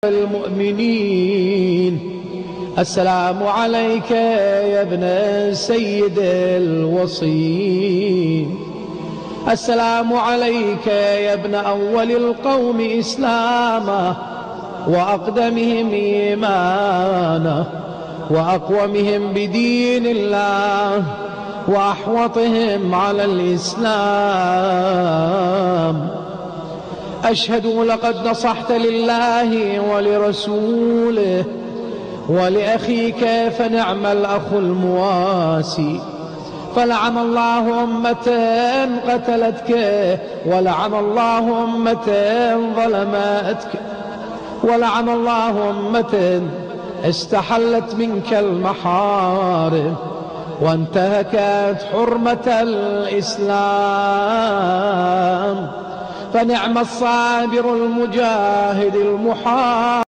المؤمنين. السلام عليك يا ابن السيد الوصي. السلام عليك يا ابن أول القوم إسلاما وأقدمهم إيمانا وأقومهم بدين الله وأحوطهم على الإسلام. أشهد لقد نصحت لله ولرسوله ولأخيك فنعم الأخ المواسي. فلعن الله أمة قتلتك ولعن الله أمة ظلمتك ولعن الله أمة استحلت منك المحارم وانتهكت حرمة الإسلام. فنعم الصابر المجاهد المحارب